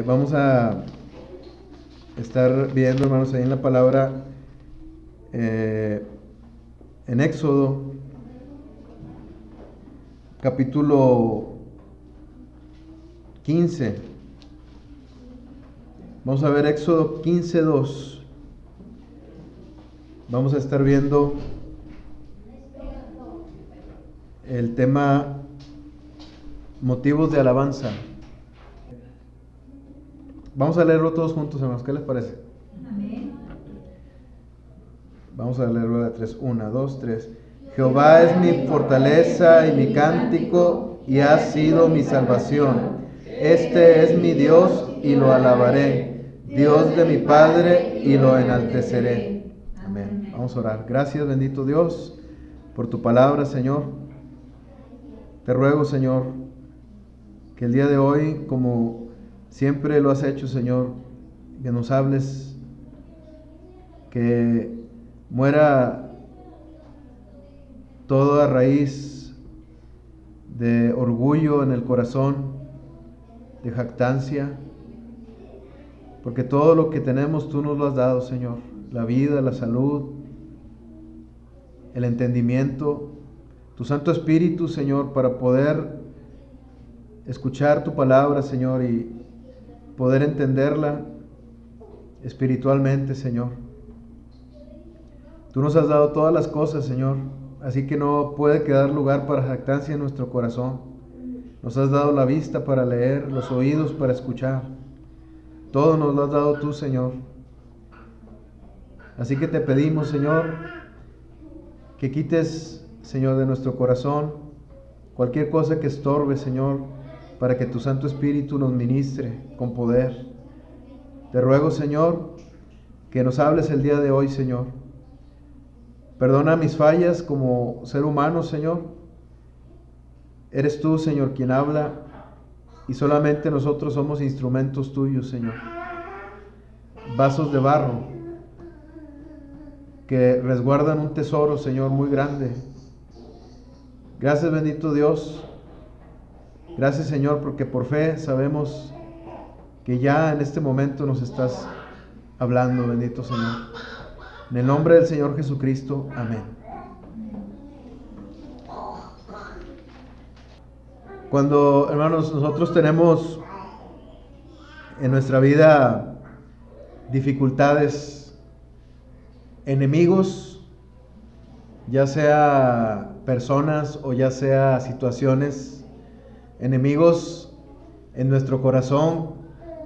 Vamos a estar viendo, hermanos, ahí en la palabra, en Éxodo, capítulo 15. Vamos a ver Éxodo 15:2. Vamos a estar viendo el tema motivos de alabanza. Vamos a leerlo todos juntos, hermanos. ¿Qué les parece? Amén. Vamos a leerlo de 3. 1, 2, 3. Jehová es mi fortaleza y mi cántico, y ha sido mi salvación. Este es mi Dios, y lo alabaré. Dios de mi Padre, y lo enalteceré. Amén. Vamos a orar. Gracias, bendito Dios, por tu palabra, Señor. Te ruego, Señor, que el día de hoy, como siempre lo has hecho, Señor, que nos hables, que muera toda raíz de orgullo en el corazón, de jactancia, porque todo lo que tenemos tú nos lo has dado, Señor, la vida, la salud, el entendimiento, tu Santo Espíritu, Señor, para poder escuchar tu palabra, Señor, y poder entenderla espiritualmente, Señor. Tú nos has dado todas las cosas, Señor, así que no puede quedar lugar para jactancia en nuestro corazón. Nos has dado la vista para leer, los oídos para escuchar. Todo nos lo has dado tú, Señor. Así que te pedimos, Señor, que quites, Señor, de nuestro corazón cualquier cosa que estorbe, Señor, para que tu Santo Espíritu nos ministre con poder. Te ruego, Señor, que nos hables el día de hoy, Señor. Perdona mis fallas como ser humano, Señor. Eres tú, Señor, quien habla, y solamente nosotros somos instrumentos tuyos, Señor. Vasos de barro que resguardan un tesoro, Señor, muy grande. Gracias, bendito Dios. Gracias, Señor, porque por fe sabemos que ya en este momento nos estás hablando, bendito Señor. En el nombre del Señor Jesucristo, amén. Cuando, hermanos, nosotros tenemos en nuestra vida dificultades, enemigos, ya sea personas o ya sea situaciones, enemigos en nuestro corazón,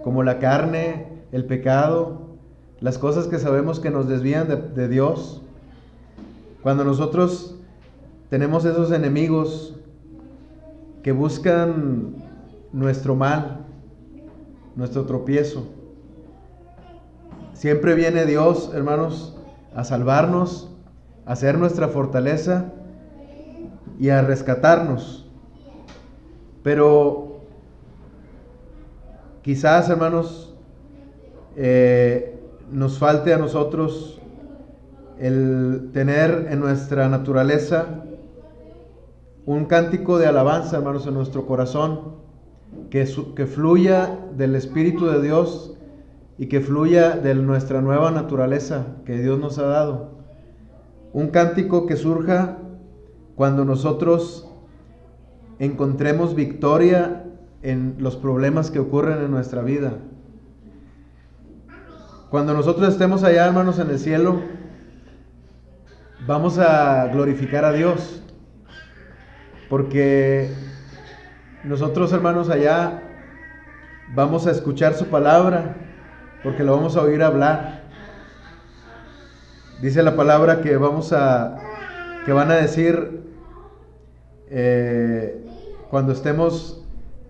como la carne, el pecado, las cosas que sabemos que nos desvían de Dios. Cuando nosotros tenemos esos enemigos que buscan nuestro mal, nuestro tropiezo, siempre viene Dios, hermanos, a salvarnos, a ser nuestra fortaleza y a rescatarnos. Pero quizás, hermanos, nos falte a nosotros el tener en nuestra naturaleza un cántico de alabanza, hermanos, en nuestro corazón, que fluya del Espíritu de Dios y que fluya de nuestra nueva naturaleza que Dios nos ha dado. Un cántico que surja cuando nosotros encontremos victoria en los problemas que ocurren en nuestra vida. Cuando nosotros estemos allá, hermanos, en el cielo, vamos a glorificar a Dios, porque nosotros, hermanos, allá vamos a escuchar su palabra, porque lo vamos a oír hablar. Dice la palabra que que van a decir cuando estemos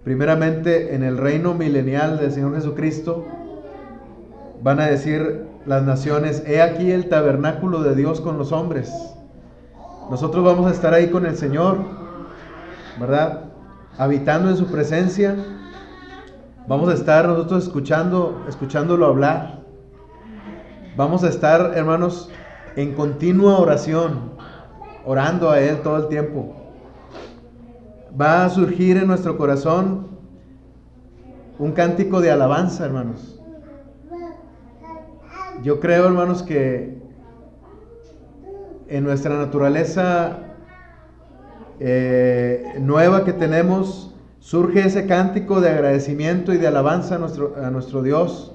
primeramente en el reino milenial del Señor Jesucristo, van a decir las naciones: he aquí el tabernáculo de Dios con los hombres. Nosotros vamos a estar ahí con el Señor, ¿verdad? Habitando en su presencia. Vamos a estar nosotros escuchándolo hablar. Vamos a estar, hermanos, en continua oración, orando a Él todo el tiempo. Va a surgir en nuestro corazón un cántico de alabanza, hermanos. Yo creo, hermanos, que en nuestra naturaleza nueva que tenemos, surge ese cántico de agradecimiento y de alabanza a nuestro Dios.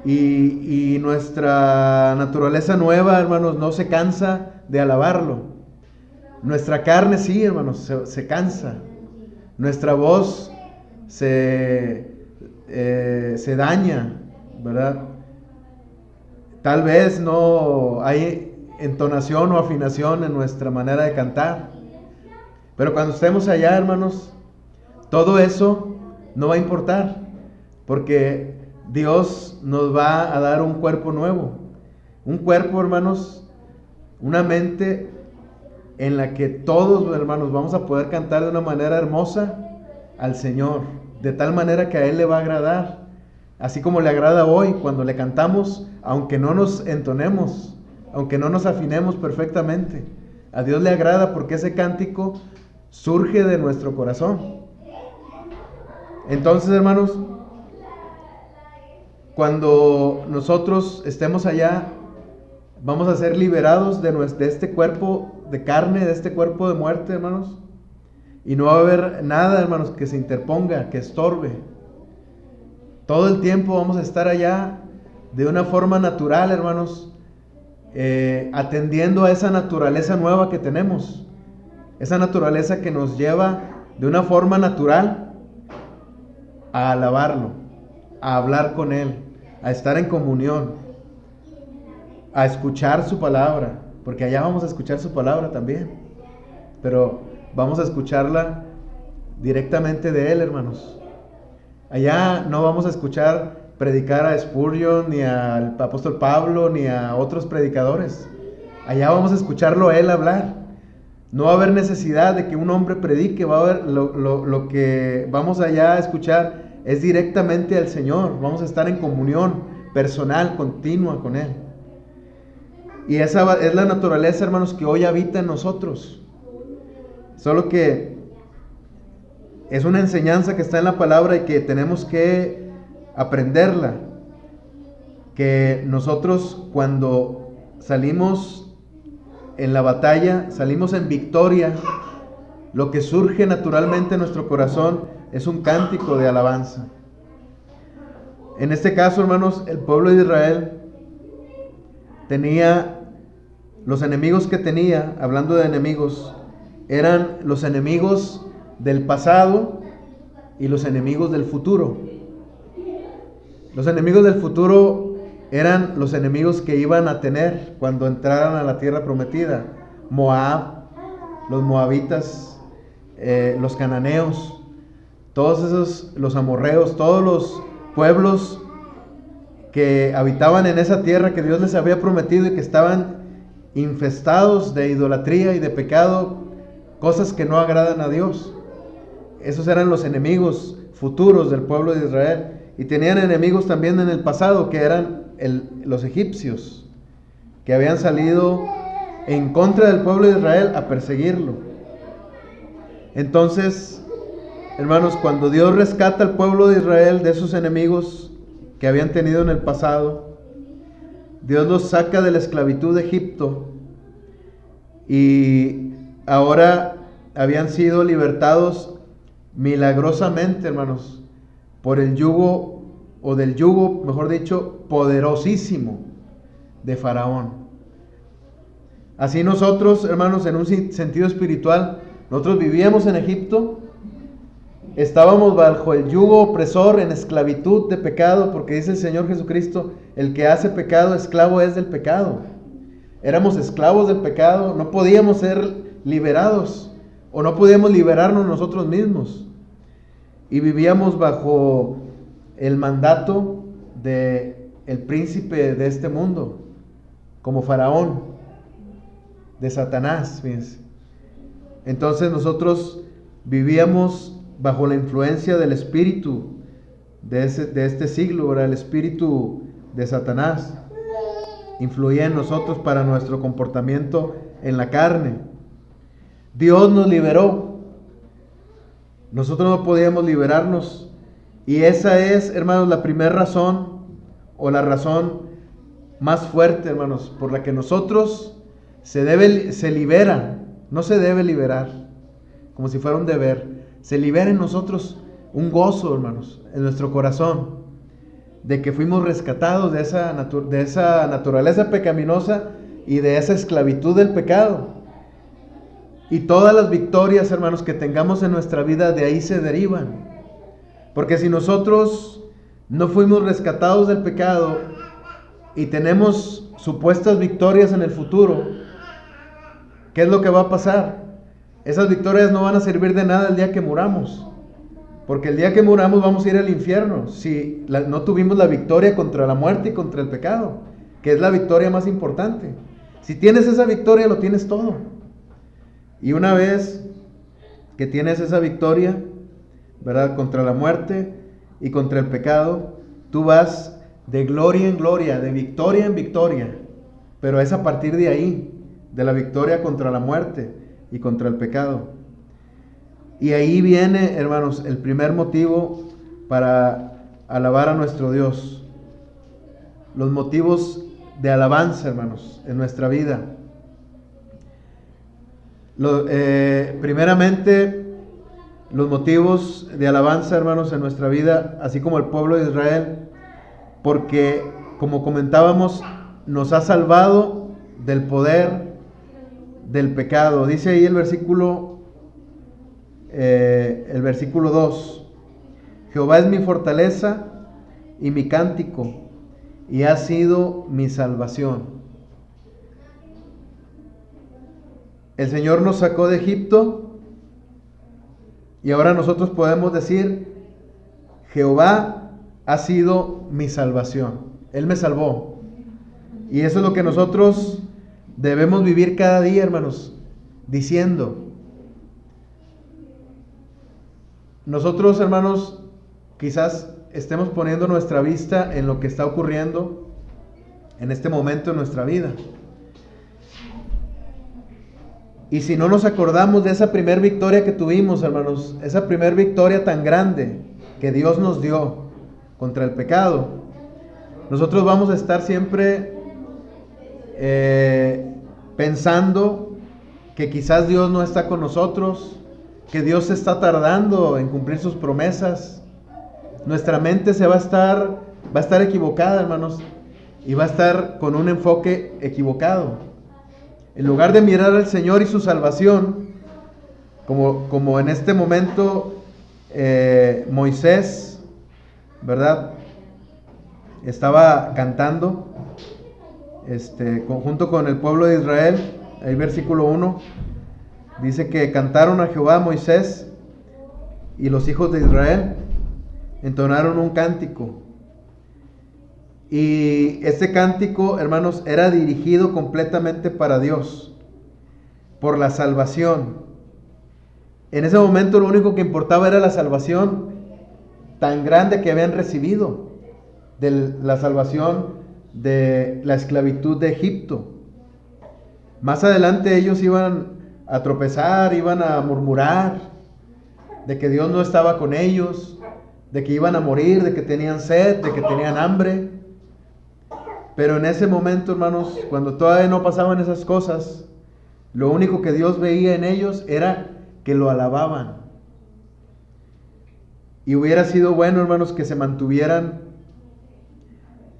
Y nuestra naturaleza nueva, hermanos, no se cansa de alabarlo. Nuestra carne sí, hermanos, se cansa. Nuestra voz se daña, ¿verdad? Tal vez no hay entonación o afinación en nuestra manera de cantar. Pero cuando estemos allá, hermanos, todo eso no va a importar, porque Dios nos va a dar un cuerpo nuevo. Un cuerpo, hermanos, una mente en la que todos, hermanos, vamos a poder cantar de una manera hermosa al Señor, de tal manera que a Él le va a agradar, así como le agrada hoy cuando le cantamos, aunque no nos entonemos, aunque no nos afinemos perfectamente. A Dios le agrada porque ese cántico surge de nuestro corazón. Entonces, hermanos, cuando nosotros estemos allá, vamos a ser liberados de este cuerpo de carne, de este cuerpo de muerte, hermanos. Y no va a haber nada, hermanos, que se interponga, que estorbe. Todo el tiempo vamos a estar allá de una forma natural, hermanos, atendiendo a esa naturaleza nueva que tenemos. Esa naturaleza que nos lleva de una forma natural a alabarlo, a hablar con Él, a estar en comunión, a escuchar su palabra, porque allá vamos a escuchar su palabra también, pero vamos a escucharla directamente de Él, hermanos. Allá no vamos a escuchar predicar a Spurgeon, ni al apóstol Pablo, ni a otros predicadores. Allá vamos a escucharlo a Él hablar. No va a haber necesidad de que un hombre predique, va a haber lo que vamos allá a escuchar es directamente al Señor. Vamos a estar en comunión personal, continua con Él. Y esa es la naturaleza, hermanos, que hoy habita en nosotros. Solo que es una enseñanza que está en la palabra y que tenemos que aprenderla. Que nosotros cuando salimos en la batalla, salimos en victoria, lo que surge naturalmente en nuestro corazón es un cántico de alabanza. En este caso, hermanos, el pueblo de Israel tenía, los enemigos que tenía, hablando de enemigos, eran los enemigos del pasado y los enemigos del futuro. Los enemigos del futuro eran los enemigos que iban a tener cuando entraran a la tierra prometida. Moab, los moabitas, los cananeos, todos esos, los amorreos, todos los pueblos que habitaban en esa tierra que Dios les había prometido y que estaban infestados de idolatría y de pecado, cosas que no agradan a Dios. Esos eran los enemigos futuros del pueblo de Israel. Y tenían enemigos también en el pasado, que eran los egipcios, que habían salido en contra del pueblo de Israel a perseguirlo. Entonces, hermanos, cuando Dios rescata al pueblo de Israel de esos enemigos que habían tenido en el pasado, Dios los saca de la esclavitud de Egipto y ahora habían sido libertados milagrosamente, hermanos, por el yugo, o del yugo, mejor dicho, poderosísimo de Faraón. Así nosotros, hermanos, en un sentido espiritual, nosotros vivíamos en Egipto, estábamos bajo el yugo opresor, en esclavitud de pecado, porque dice el Señor Jesucristo, el que hace pecado, esclavo es del pecado. Éramos esclavos del pecado, no podíamos ser liberados, o no podíamos liberarnos nosotros mismos. Y vivíamos bajo el mandato de el príncipe de este mundo, como Faraón, de Satanás, fíjense. Entonces nosotros vivíamos bajo la influencia del espíritu de este siglo, ¿verdad? El espíritu de Satanás influía en nosotros para nuestro comportamiento en la carne. Dios nos liberó. Nosotros no podíamos liberarnos Y esa es, hermanos, la primera razón o la razón más fuerte, hermanos, por la que nosotros se libera, no se debe liberar, como si fuera un deber, se libera en nosotros un gozo, hermanos, en nuestro corazón, de que fuimos rescatados de esa naturaleza pecaminosa y de esa esclavitud del pecado. Y todas las victorias, hermanos, que tengamos en nuestra vida, de ahí se derivan. Porque si nosotros no fuimos rescatados del pecado y tenemos supuestas victorias en el futuro, ¿qué es lo que va a pasar? Esas victorias no van a servir de nada el día que muramos. Porque el día que muramos vamos a ir al infierno si no tuvimos la victoria contra la muerte y contra el pecado, que es la victoria más importante. Si tienes esa victoria, lo tienes todo. Y una vez que tienes esa victoria, ¿verdad?, contra la muerte y contra el pecado, tú vas de gloria en gloria, de victoria en victoria. Pero es a partir de ahí, de la victoria contra la muerte y contra el pecado. Y ahí viene, hermanos, el primer motivo para alabar a nuestro Dios. Los motivos de alabanza, hermanos, en nuestra vida. Primeramente, los motivos de alabanza, hermanos, en nuestra vida, así como el pueblo de Israel, porque, como comentábamos, nos ha salvado del poder del pecado. Dice ahí el versículo 2: Jehová es mi fortaleza y mi cántico, y ha sido mi salvación. El Señor nos sacó de Egipto, y ahora nosotros podemos decir: Jehová ha sido mi salvación. Él me salvó. Y eso es lo que nosotros debemos vivir cada día, hermanos, diciendo. Nosotros, hermanos, quizás estemos poniendo nuestra vista en lo que está ocurriendo en este momento en nuestra vida. Y si no nos acordamos de esa primer victoria que tuvimos, hermanos, esa primer victoria tan grande que Dios nos dio contra el pecado, nosotros vamos a estar siempre pensando que quizás Dios no está con nosotros, que Dios está tardando en cumplir sus promesas. Nuestra mente va a estar equivocada, hermanos, y va a estar con un enfoque equivocado. En lugar de mirar al Señor y su salvación, como en este momento Moisés, ¿verdad?, estaba cantando junto con el pueblo de Israel. Ahí versículo 1 dice que cantaron a Jehová Moisés y los hijos de Israel entonaron un cántico. Y este cántico, hermanos, era dirigido completamente para Dios, por la salvación. En ese momento lo único que importaba era la salvación tan grande que habían recibido, de la salvación de la esclavitud de Egipto. Más adelante ellos iban a tropezar, iban a murmurar de que Dios no estaba con ellos, de que iban a morir, de que tenían sed, de que tenían hambre. Pero en ese momento, hermanos, cuando todavía no pasaban esas cosas, lo único que Dios veía en ellos era que lo alababan. Y hubiera sido bueno, hermanos, que se mantuvieran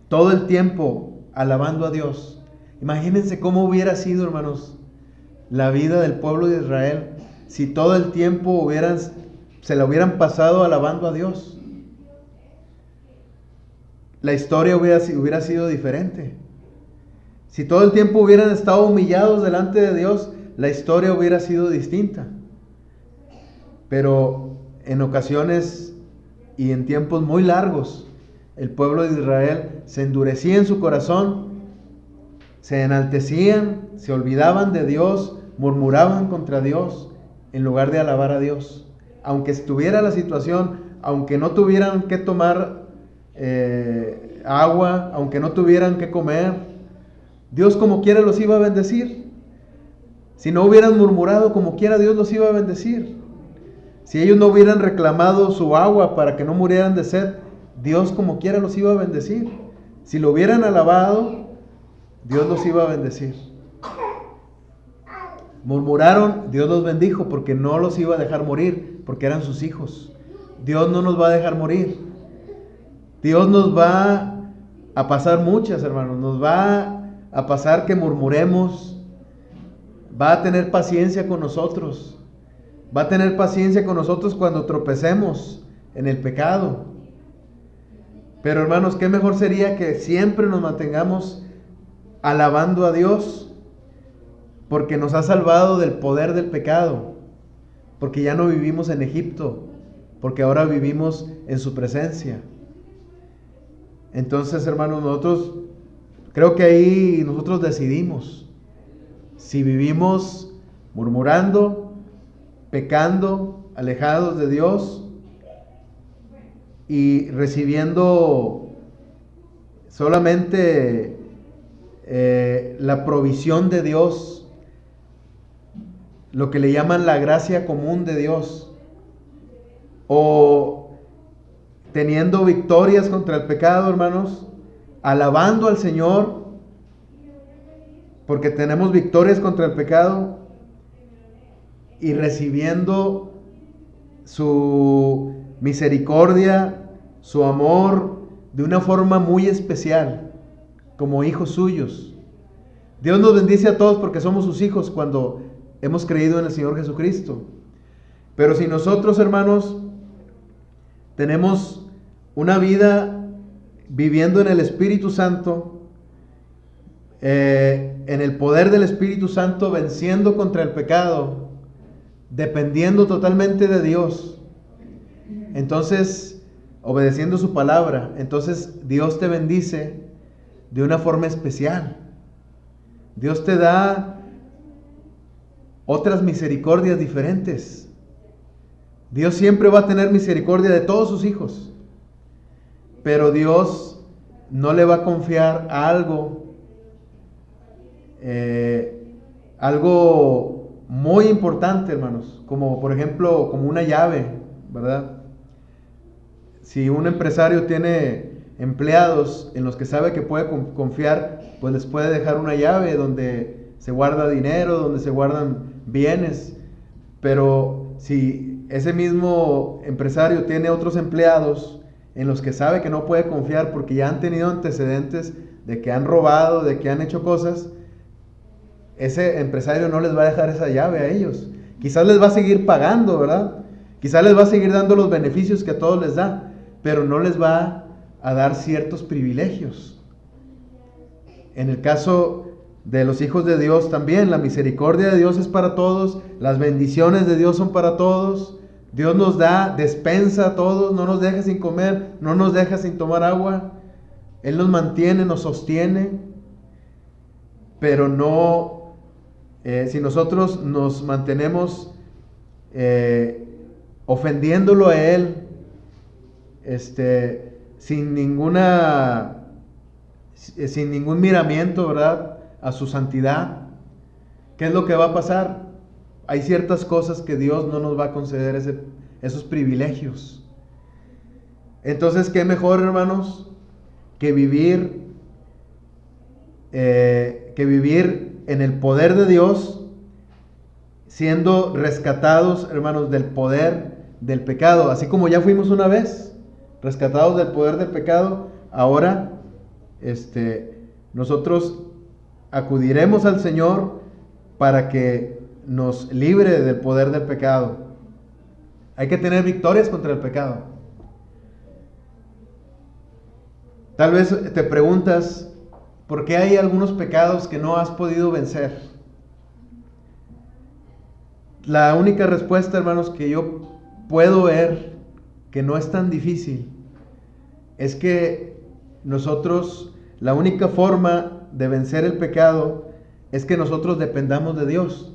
todo el tiempo alabando a Dios. Imagínense cómo hubiera sido, hermanos, la vida del pueblo de Israel si todo el tiempo se la hubieran pasado alabando a Dios. La historia hubiera sido diferente. Si todo el tiempo hubieran estado humillados delante de Dios, la historia hubiera sido distinta. Pero en ocasiones y en tiempos muy largos, el pueblo de Israel se endurecía en su corazón, se enaltecían, se olvidaban de Dios, murmuraban contra Dios, en lugar de alabar a Dios. Aunque estuviera la situación, aunque no tuvieran que tomar agua, aunque no tuvieran que comer, Dios como quiera los iba a bendecir. Si no hubieran murmurado, como quiera Dios los iba a bendecir. Si ellos no hubieran reclamado su agua para que no murieran de sed, Dios como quiera los iba a bendecir. Si lo hubieran alabado, Dios los iba a bendecir. Murmuraron, Dios los bendijo porque no los iba a dejar morir, porque eran sus hijos. Dios no nos va a dejar morir. Dios nos va a pasar muchas, hermanos. Nos va a pasar que murmuremos. Va a tener paciencia con nosotros. Va a tener paciencia con nosotros cuando tropecemos en el pecado. Pero hermanos, qué mejor sería que siempre nos mantengamos alabando a Dios, porque nos ha salvado del poder del pecado, porque ya no vivimos en Egipto, porque ahora vivimos en su presencia. Entonces, hermanos, creo que ahí nosotros decidimos si vivimos murmurando, pecando, alejados de Dios y recibiendo solamente la provisión de Dios, lo que le llaman la gracia común de Dios, o teniendo victorias contra el pecado, hermanos, alabando al Señor porque tenemos victorias contra el pecado y recibiendo su misericordia, su amor de una forma muy especial, como hijos suyos. Dios nos bendice a todos porque somos sus hijos cuando hemos creído en el Señor Jesucristo. Pero si nosotros, hermanos, tenemos una vida viviendo en el Espíritu Santo, en el poder del Espíritu Santo, venciendo contra el pecado, dependiendo totalmente de Dios, entonces, obedeciendo su palabra, entonces Dios te bendice de una forma especial. Dios te da otras misericordias diferentes. Dios siempre va a tener misericordia de todos sus hijos, pero Dios no le va a confiar algo muy importante, hermanos, como por ejemplo, como una llave, ¿verdad? Si un empresario tiene empleados en los que sabe que puede confiar, pues les puede dejar una llave donde se guarda dinero, donde se guardan bienes. Pero si ese mismo empresario tiene otros empleados en los que sabe que no puede confiar porque ya han tenido antecedentes de que han robado, de que han hecho cosas, ese empresario no les va a dejar esa llave a ellos. Quizás les va a seguir pagando, ¿verdad? Quizás les va a seguir dando los beneficios que a todos les da, pero no les va a dar ciertos privilegios. En el caso de los hijos de Dios también, la misericordia de Dios es para todos, las bendiciones de Dios son para todos. Dios nos da despensa a todos, no nos deja sin comer, no nos deja sin tomar agua. Él nos mantiene, nos sostiene, pero no, si nosotros nos mantenemos ofendiéndolo a Él, sin ningún miramiento, ¿verdad?, a su santidad, ¿qué es lo que va a pasar? Hay ciertas cosas que Dios no nos va a conceder esos privilegios. Entonces, ¿qué mejor, hermanos, que vivir en el poder de Dios, siendo rescatados, hermanos, del poder del pecado? Así como ya fuimos una vez rescatados del poder del pecado, ahora nosotros acudiremos al Señor para que nos libre del poder del pecado. Hay que tener victorias contra el pecado. Tal vez te preguntas, ¿por qué hay algunos pecados que no has podido vencer? La única respuesta, hermanos, que yo puedo ver, que no es tan difícil, es que nosotros, la única forma de vencer el pecado es que nosotros dependamos de Dios,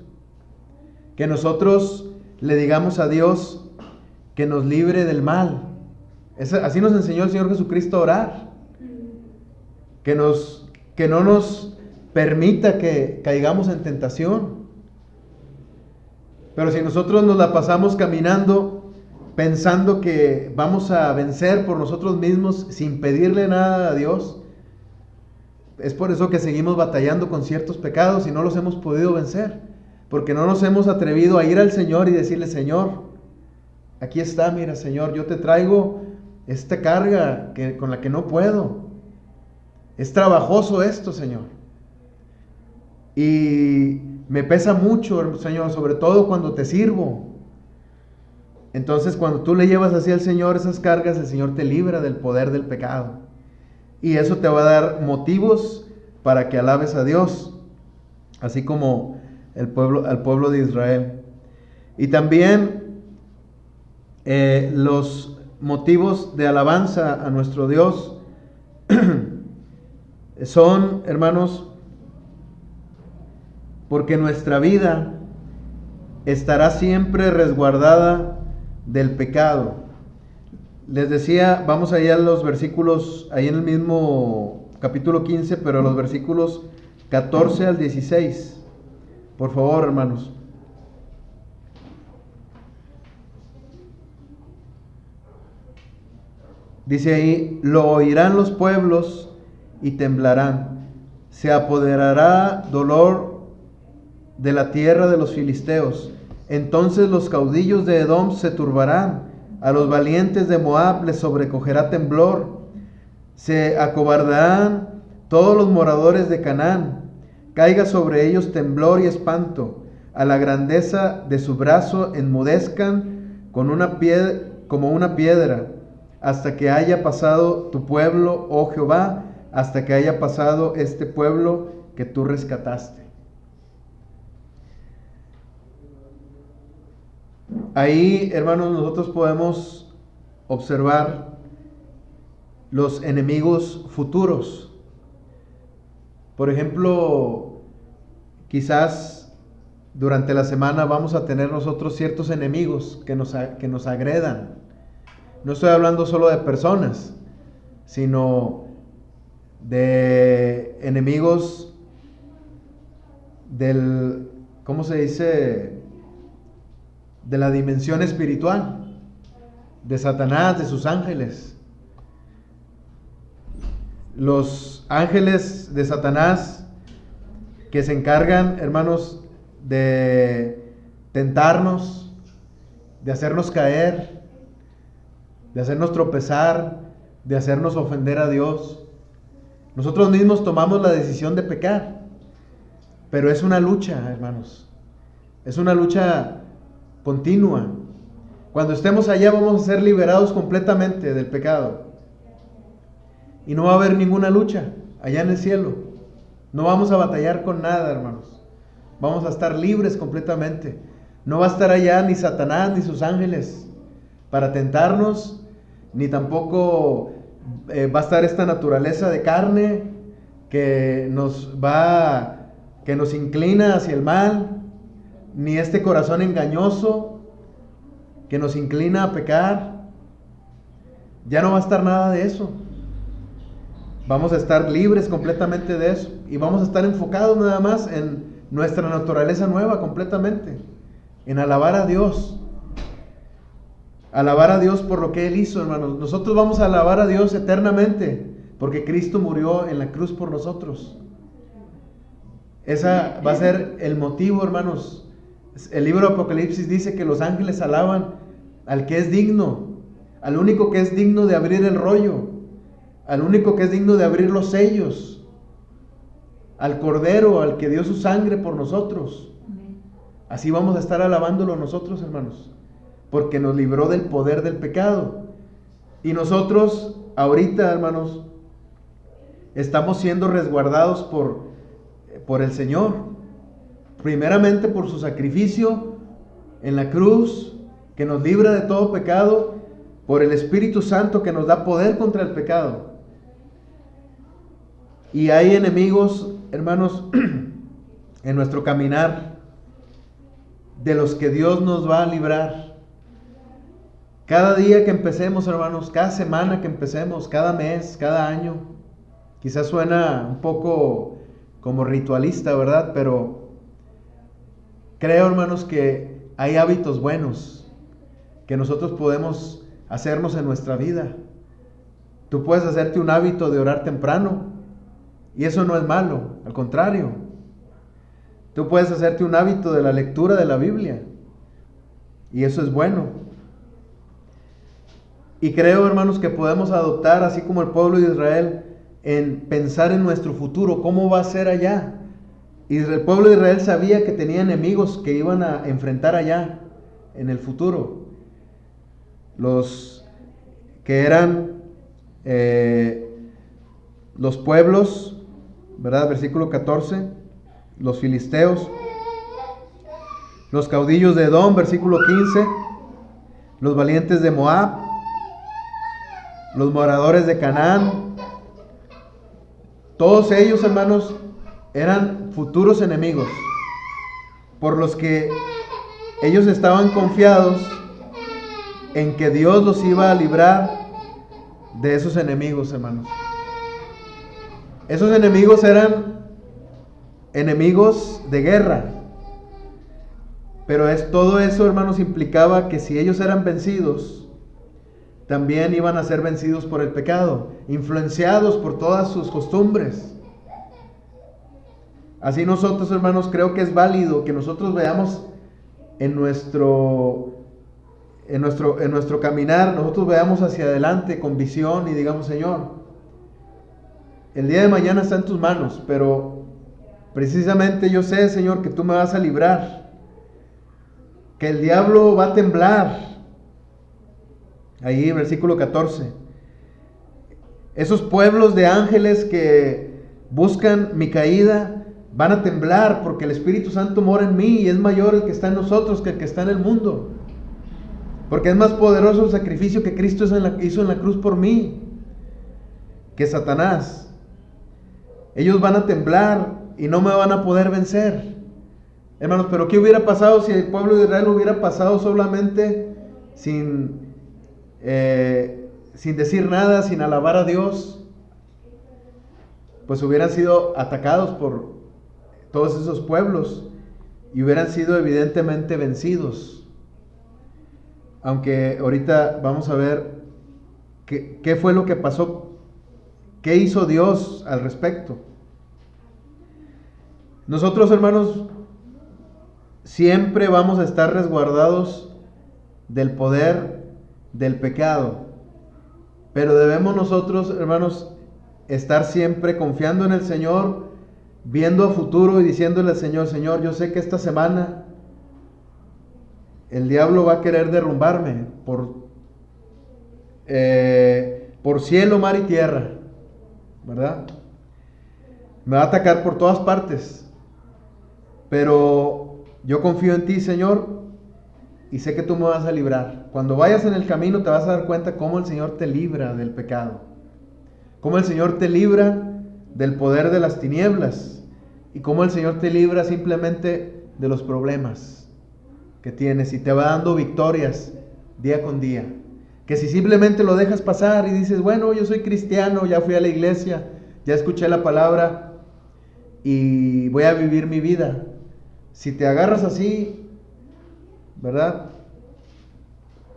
que nosotros le digamos a Dios que nos libre del mal. Así nos enseñó el Señor Jesucristo a orar, que no nos permita que caigamos en tentación. Pero si nosotros nos la pasamos caminando pensando que vamos a vencer por nosotros mismos sin pedirle nada a Dios. Es por eso que seguimos batallando con ciertos pecados y no los hemos podido vencer, porque no nos hemos atrevido a ir al Señor y decirle: Señor, aquí está, mira, Señor, yo te traigo esta carga con la que no puedo. Es trabajoso esto, Señor. Y me pesa mucho, Señor, sobre todo cuando te sirvo. Entonces, cuando tú le llevas así al Señor esas cargas, el Señor te libra del poder del pecado. Y eso te va a dar motivos para que alabes a Dios, así como al pueblo de Israel. Y también los motivos de alabanza a nuestro Dios son, hermanos, porque nuestra vida estará siempre resguardada del pecado. Les decía, vamos allá a los versículos, ahí en el mismo capítulo 15, pero los versículos 14 al 16. Por favor, hermanos. Dice ahí: lo oirán los pueblos y temblarán. Se apoderará dolor de la tierra de los filisteos. Entonces los caudillos de Edom se turbarán. A los valientes de Moab les sobrecogerá temblor. Se acobardarán todos los moradores de Canaán. Caiga sobre ellos temblor y espanto. A la grandeza de su brazo enmudezcan como una piedra, hasta que haya pasado tu pueblo, oh Jehová, hasta que haya pasado este pueblo que tú rescataste. Ahí, hermanos, nosotros podemos observar los enemigos futuros. Por ejemplo, quizás durante la semana vamos a tener nosotros ciertos enemigos que nos agredan. No estoy hablando solo de personas, sino de enemigos ¿cómo se dice? De la dimensión espiritual, de Satanás, de sus ángeles. Los ángeles de Satanás que se encargan, hermanos, de tentarnos, de hacernos caer, de hacernos tropezar, de hacernos ofender a Dios. Nosotros mismos tomamos la decisión de pecar, pero es una lucha, hermanos. Es una lucha continua. Cuando estemos allá vamos a ser liberados completamente del pecado. Y no va a haber ninguna lucha allá en el cielo. No vamos a batallar con nada, hermanos. Vamos a estar libres completamente. No va a estar allá ni Satanás ni sus ángeles para tentarnos, ni tampoco va a estar esta naturaleza de carne que nos inclina hacia el mal, ni este corazón engañoso que nos inclina a pecar. Ya no va a estar nada de eso. Vamos a estar libres completamente de eso y vamos a estar enfocados nada más en nuestra naturaleza nueva completamente, en alabar a Dios. Alabar a Dios por lo que Él hizo, hermanos. Nosotros vamos a alabar a Dios eternamente porque Cristo murió en la cruz por nosotros. Esa va a ser el motivo, hermanos. El libro de Apocalipsis dice que los ángeles alaban al que es digno, al único que es digno de abrir el rollo, al único que es digno de abrir los sellos, al Cordero, al que dio su sangre por nosotros. Así vamos a estar alabándolo nosotros, hermanos, porque nos libró del poder del pecado. Y nosotros ahorita, hermanos, estamos siendo resguardados por el Señor. Primeramente por su sacrificio en la cruz, que nos libra de todo pecado, por el Espíritu Santo que nos da poder contra el pecado. Y hay enemigos, hermanos, en nuestro caminar, de los que Dios nos va a librar. Cada día que empecemos, hermanos, cada semana que empecemos, cada mes, cada año. Quizás suena un poco como ritualista, ¿verdad? Pero creo, hermanos, que hay hábitos buenos que nosotros podemos hacernos en nuestra vida. Tú puedes hacerte un hábito de orar temprano, y eso no es malo, al contrario. Tú puedes hacerte un hábito de la lectura de la Biblia, y eso es bueno. Y creo, hermanos, que podemos adoptar, así como el pueblo de Israel, en pensar en nuestro futuro, cómo va a ser allá. Y el pueblo de Israel sabía que tenía enemigos que iban a enfrentar allá, en el futuro. Los que eran los pueblos, ¿verdad? Versículo 14, los filisteos, los caudillos de Edom, versículo 15, los valientes de Moab, los moradores de Canaán. Todos ellos, hermanos, eran futuros enemigos, por los que ellos estaban confiados en que Dios los iba a librar de esos enemigos, hermanos. Esos enemigos eran enemigos de guerra, pero todo eso, hermanos, implicaba que si ellos eran vencidos, también iban a ser vencidos por el pecado, influenciados por todas sus costumbres. Así nosotros, hermanos, creo que es válido que nosotros veamos en nuestro caminar, nosotros veamos hacia adelante con visión y digamos: Señor, el día de mañana está en tus manos, pero precisamente yo sé, Señor, que tú me vas a librar, que el diablo va a temblar. Ahí, versículo 14. Esos pueblos de ángeles que buscan mi caída van a temblar, porque el Espíritu Santo mora en mí y es mayor el que está en nosotros que el que está en el mundo. Porque es más poderoso el sacrificio que Cristo hizo en la cruz por mí que Satanás. Ellos van a temblar y no me van a poder vencer. Hermanos, pero ¿qué hubiera pasado si el pueblo de Israel hubiera pasado solamente sin decir nada, sin alabar a Dios? Pues hubieran sido atacados por todos esos pueblos y hubieran sido evidentemente vencidos. Aunque ahorita vamos a ver qué fue lo que pasó, qué hizo Dios al respecto. Nosotros, hermanos, siempre vamos a estar resguardados del poder del pecado, pero debemos nosotros, hermanos, estar siempre confiando en el Señor, viendo a futuro y diciéndole al Señor: Señor, yo sé que esta semana el diablo va a querer derrumbarme por cielo, mar y tierra, ¿verdad? Me va a atacar por todas partes, pero yo confío en ti, Señor, y sé que tú me vas a librar. Cuando vayas en el camino te vas a dar cuenta cómo el Señor te libra del pecado, cómo el Señor te libra del poder de las tinieblas, y cómo el Señor te libra simplemente de los problemas que tienes y te va dando victorias día con día. Que si simplemente lo dejas pasar y dices: bueno, yo soy cristiano, ya fui a la iglesia, ya escuché la palabra y voy a vivir mi vida. Si te agarras así, ¿verdad?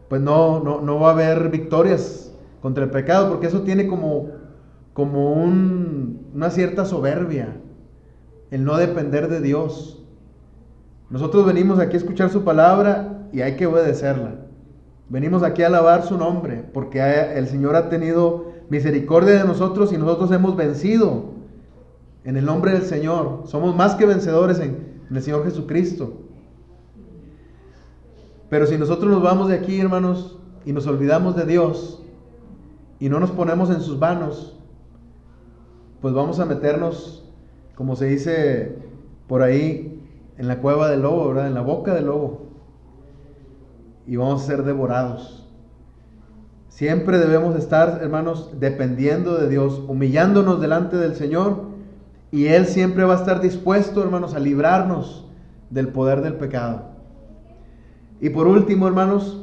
Pues no va a haber victorias contra el pecado, porque eso tiene como una cierta soberbia, el no depender de Dios. Nosotros venimos aquí a escuchar su palabra y hay que obedecerla. Venimos aquí a alabar su nombre, porque el Señor ha tenido misericordia de nosotros y nosotros hemos vencido en el nombre del Señor. Somos más que vencedores en el Señor Jesucristo. Pero si nosotros nos vamos de aquí, hermanos, y nos olvidamos de Dios y no nos ponemos en sus manos, pues vamos a meternos, como se dice por ahí, en la cueva del lobo, ¿verdad? En la boca del lobo, y vamos a ser devorados. Siempre debemos estar, hermanos, dependiendo de Dios, humillándonos delante del Señor, y Él siempre va a estar dispuesto, hermanos, a librarnos del poder del pecado. Y por último, hermanos,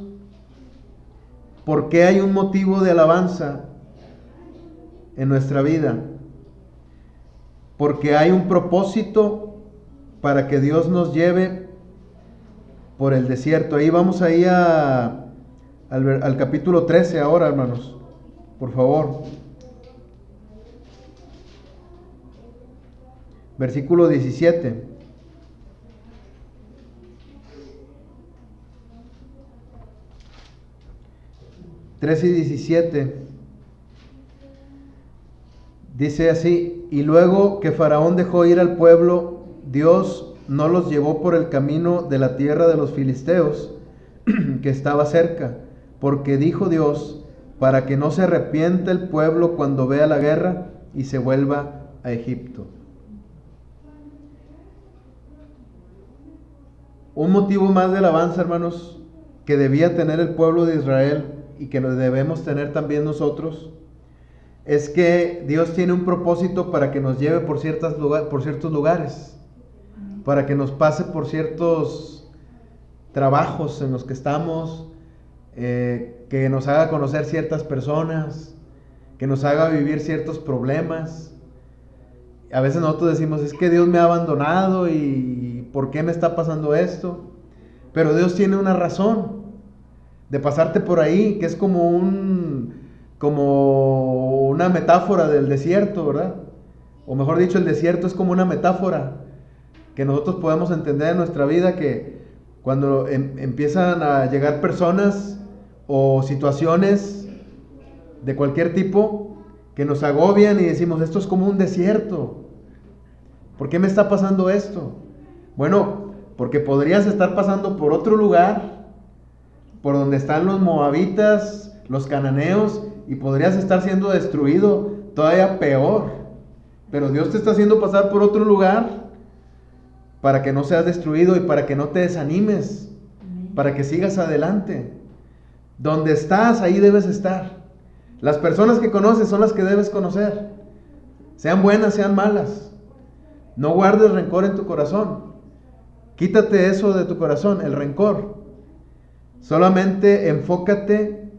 ¿por qué hay un motivo de alabanza en nuestra vida? Porque hay un propósito para que Dios nos lleve por el desierto. Ahí vamos ahí a al capítulo 13 ahora, hermanos, por favor. Versículo 17. ...13 y 17... dice así: y luego que Faraón dejó ir al pueblo, Dios no los llevó por el camino de la tierra de los filisteos, que estaba cerca, porque dijo Dios, para que no se arrepienta el pueblo cuando vea la guerra y se vuelva a Egipto. Un motivo más de alabanza, hermanos, que debía tener el pueblo de Israel y que debemos tener también nosotros, es que Dios tiene un propósito para que nos lleve por ciertos lugares, para que nos pase por ciertos trabajos en los que estamos, que nos haga conocer ciertas personas, que nos haga vivir ciertos problemas. A veces nosotros decimos, es que Dios me ha abandonado y ¿por qué me está pasando esto? Pero Dios tiene una razón de pasarte por ahí, que es como una metáfora del desierto, ¿verdad? O mejor dicho, el desierto es como una metáfora que nosotros podemos entender en nuestra vida, que cuando empiezan a llegar personas o situaciones de cualquier tipo que nos agobian y decimos, esto es como un desierto. ¿Por qué me está pasando esto? Bueno, porque podrías estar pasando por otro lugar, por donde están los moabitas, los cananeos, y podrías estar siendo destruido todavía peor. Pero Dios te está haciendo pasar por otro lugar para que no seas destruido y para que no te desanimes, para que sigas adelante. Donde estás, ahí debes estar. Las personas que conoces son las que debes conocer, sean buenas, sean malas. No guardes rencor en tu corazón. Quítate eso de tu corazón, el rencor. Solamente enfócate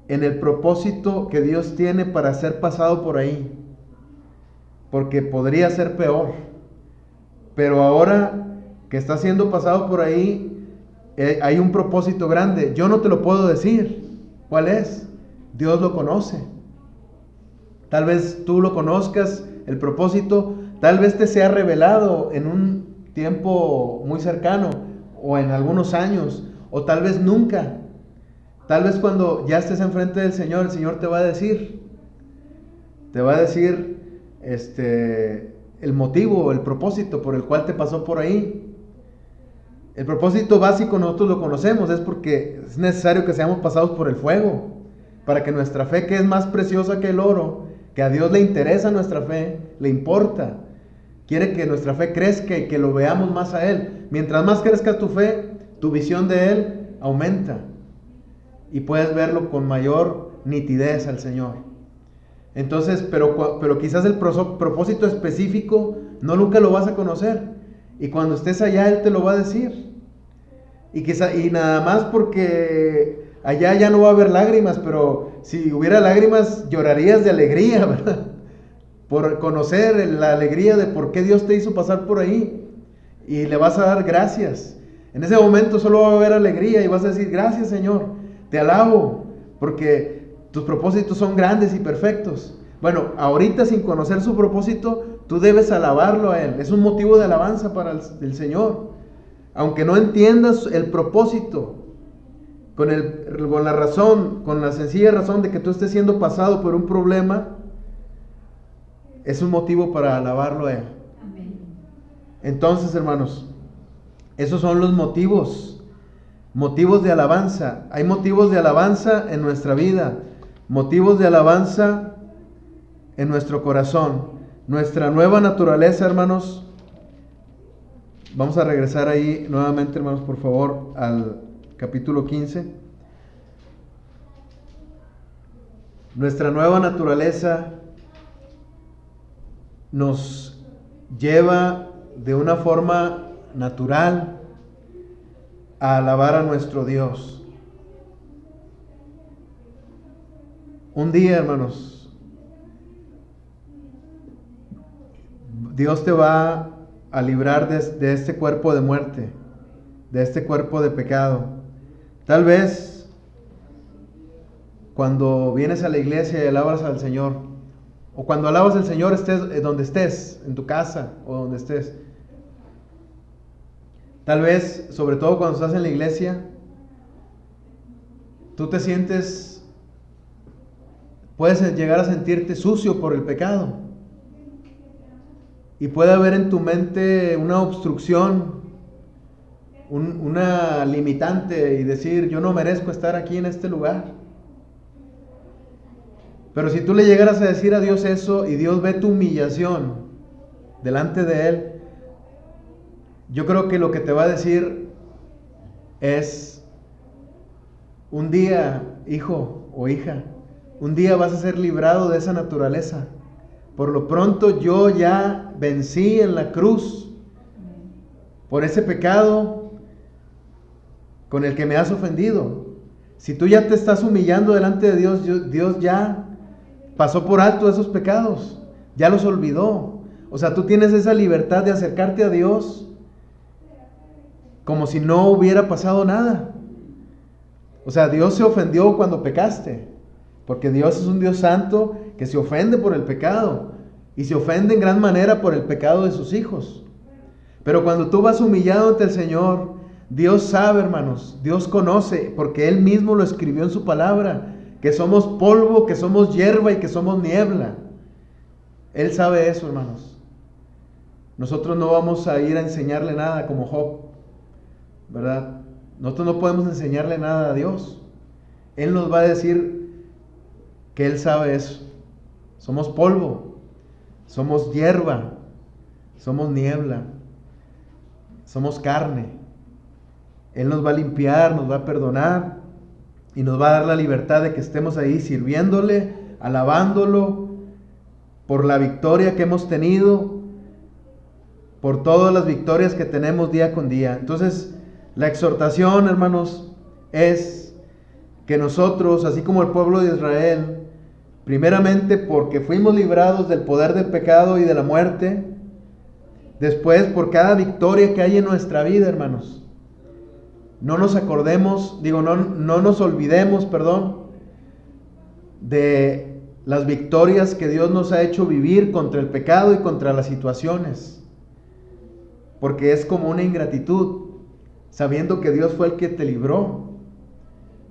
en el propósito que Dios tiene para ser pasado por ahí, porque podría ser peor. Pero ahora que está siendo pasado por ahí, hay un propósito grande. Yo no te lo puedo decir. ¿Cuál es? Dios lo conoce. Tal vez tú lo conozcas, el propósito. Tal vez te sea revelado en un tiempo muy cercano, o en algunos años, o tal vez nunca. Tal vez cuando ya estés enfrente del Señor, el Señor te va a decir el motivo, el propósito por el cual te pasó por ahí. El propósito básico nosotros lo conocemos, es porque es necesario que seamos pasados por el fuego, para que nuestra fe, que es más preciosa que el oro, que a Dios le interesa nuestra fe, le importa, quiere que nuestra fe crezca y que lo veamos más a Él. Mientras más crezca tu fe, tu visión de Él aumenta y puedes verlo con mayor nitidez al Señor. Entonces, pero quizás el propósito específico nunca lo vas a conocer, y cuando estés allá Él te lo va a decir. Y nada más porque allá ya no va a haber lágrimas, pero si hubiera lágrimas llorarías de alegría, ¿verdad? Por conocer la alegría de por qué Dios te hizo pasar por ahí, y le vas a dar gracias. En ese momento solo va a haber alegría y vas a decir, gracias Señor, te alabo, porque tus propósitos son grandes y perfectos. Bueno, ahorita sin conocer su propósito, tú debes alabarlo a Él. Es un motivo de alabanza para el Señor. Aunque no entiendas el propósito, con la razón, con la sencilla razón de que tú estés siendo pasado por un problema, es un motivo para alabarlo a Él. Amén. Entonces, hermanos, esos son los motivos de alabanza. Hay motivos de alabanza en nuestra vida, motivos de alabanza en nuestro corazón. Nuestra nueva naturaleza, hermanos. Vamos a regresar ahí nuevamente, hermanos, por favor, al capítulo 15. Nuestra nueva naturaleza nos lleva de una forma natural a alabar a nuestro Dios. Un día, hermanos, Dios te va a librar de este cuerpo de muerte, de este cuerpo de pecado. Tal vez cuando vienes a la iglesia y alabas al Señor, o cuando alabas al Señor estés donde estés, en tu casa o donde estés. Tal vez, sobre todo cuando estás en la iglesia, tú te sientes, puedes llegar a sentirte sucio por el pecado. Y puede haber en tu mente una obstrucción, una limitante y decir, yo no merezco estar aquí en este lugar. Pero si tú le llegaras a decir a Dios eso y Dios ve tu humillación delante de Él, yo creo que lo que te va a decir es, un día, hijo o hija, un día vas a ser librado de esa naturaleza. Por lo pronto yo ya vencí en la cruz por ese pecado con el que me has ofendido. Si tú ya te estás humillando delante de Dios, Dios ya pasó por alto esos pecados, ya los olvidó. O sea, tú tienes esa libertad de acercarte a Dios como si no hubiera pasado nada. O sea, Dios se ofendió cuando pecaste, porque Dios es un Dios santo que se ofende por el pecado y se ofende en gran manera por el pecado de sus hijos. Pero cuando tú vas humillado ante el Señor, Dios sabe, hermanos, Dios conoce, porque Él mismo lo escribió en su palabra, que somos polvo, que somos hierba y que somos niebla. Él sabe eso, hermanos. Nosotros no vamos a ir a enseñarle nada como Job, ¿verdad? Nosotros no podemos enseñarle nada a Dios. Él nos va a decir que Él sabe eso. Somos polvo, somos hierba, somos niebla, somos carne. Él nos va a limpiar, nos va a perdonar y nos va a dar la libertad de que estemos ahí sirviéndole, alabándolo por la victoria que hemos tenido, por todas las victorias que tenemos día con día. Entonces, la exhortación, hermanos, es que nosotros, así como el pueblo de Israel, primeramente porque fuimos librados del poder del pecado y de la muerte, después por cada victoria que hay en nuestra vida, hermanos, no nos acordemos, no nos olvidemos, de las victorias que Dios nos ha hecho vivir contra el pecado y contra las situaciones. Porque es como una ingratitud, sabiendo que Dios fue el que te libró.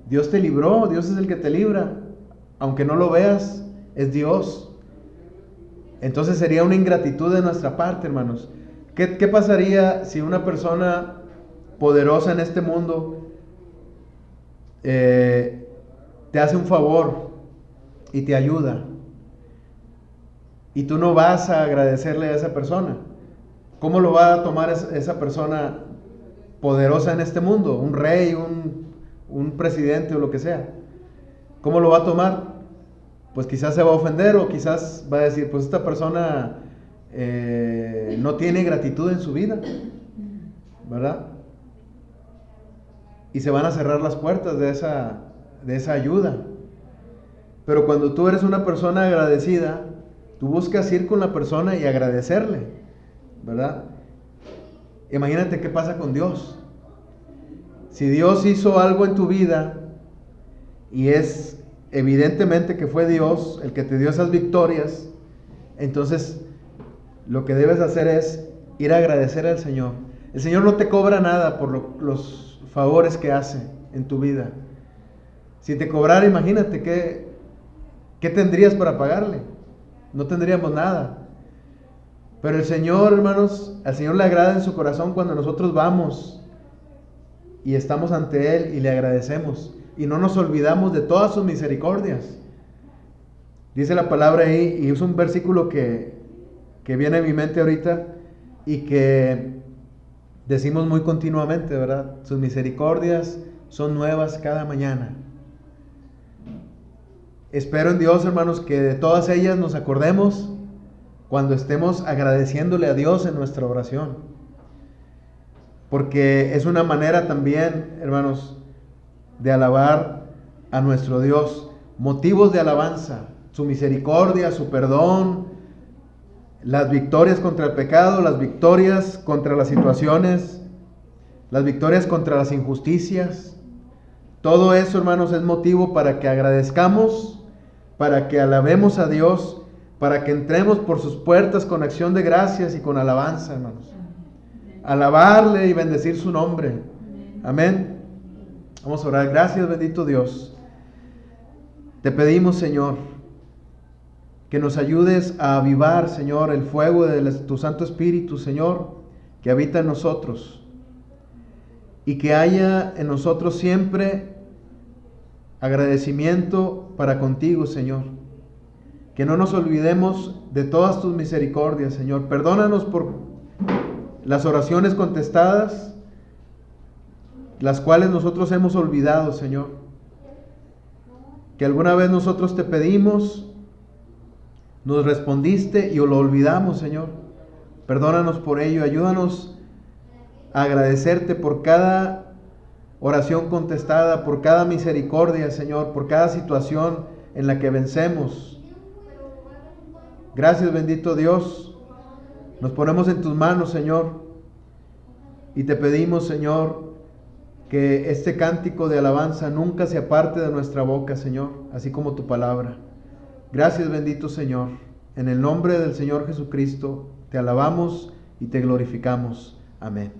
Dios te libró, Dios es el que te libra. Aunque no lo veas, es Dios. Entonces sería una ingratitud de nuestra parte, hermanos. ¿Qué pasaría si una persona poderosa en este mundo te hace un favor y te ayuda y tú no vas a agradecerle a esa persona? ¿Cómo lo va a tomar esa persona poderosa en este mundo? Un rey, un presidente o lo que sea. ¿Cómo lo va a tomar? Pues quizás se va a ofender o quizás va a decir, pues esta persona no tiene gratitud en su vida, ¿verdad? Y se van a cerrar las puertas de esa ayuda. Pero cuando tú eres una persona agradecida, tú buscas ir con la persona y agradecerle, ¿verdad? Imagínate qué pasa con Dios. Si Dios hizo algo en tu vida y es evidentemente que fue Dios el que te dio esas victorias, entonces lo que debes hacer es ir a agradecer al Señor. El Señor no te cobra nada por los favores que hace en tu vida. Si te cobrara, imagínate ¿qué tendrías para pagarle? No tendríamos nada. Pero el Señor, hermanos, al Señor le agrada en su corazón cuando nosotros vamos y estamos ante Él y le agradecemos y no nos olvidamos de todas sus misericordias. Dice la palabra ahí, y es un versículo que viene a mi mente ahorita y que decimos muy continuamente, ¿verdad? Sus misericordias son nuevas cada mañana. Espero en Dios, hermanos, que de todas ellas nos acordemos cuando estemos agradeciéndole a Dios en nuestra oración. Porque es una manera también, hermanos, de alabar a nuestro Dios. Motivos de alabanza, su misericordia, su perdón, las victorias contra el pecado, las victorias contra las situaciones, las victorias contra las injusticias. Todo eso, hermanos, es motivo para que agradezcamos, para que alabemos a Dios, para que entremos por sus puertas con acción de gracias y con alabanza, hermanos. Alabarle y bendecir su nombre. Amén. Vamos a orar. Gracias, bendito Dios. Te pedimos, Señor, que nos ayudes a avivar, Señor, el fuego de tu Santo Espíritu, Señor, que habita en nosotros. Y que haya en nosotros siempre agradecimiento para contigo, Señor. Que no nos olvidemos de todas tus misericordias, Señor. Perdónanos por las oraciones contestadas, las cuales nosotros hemos olvidado, Señor. Que alguna vez nosotros te pedimos, nos respondiste y lo olvidamos, Señor. Perdónanos por ello. Ayúdanos a agradecerte por cada oración contestada, por cada misericordia, Señor, por cada situación en la que vencemos. Gracias, bendito Dios. Nos ponemos en tus manos, Señor, y te pedimos, Señor, que este cántico de alabanza nunca se aparte de nuestra boca, Señor, así como tu palabra. Gracias, bendito Señor. En el nombre del Señor Jesucristo, te alabamos y te glorificamos. Amén.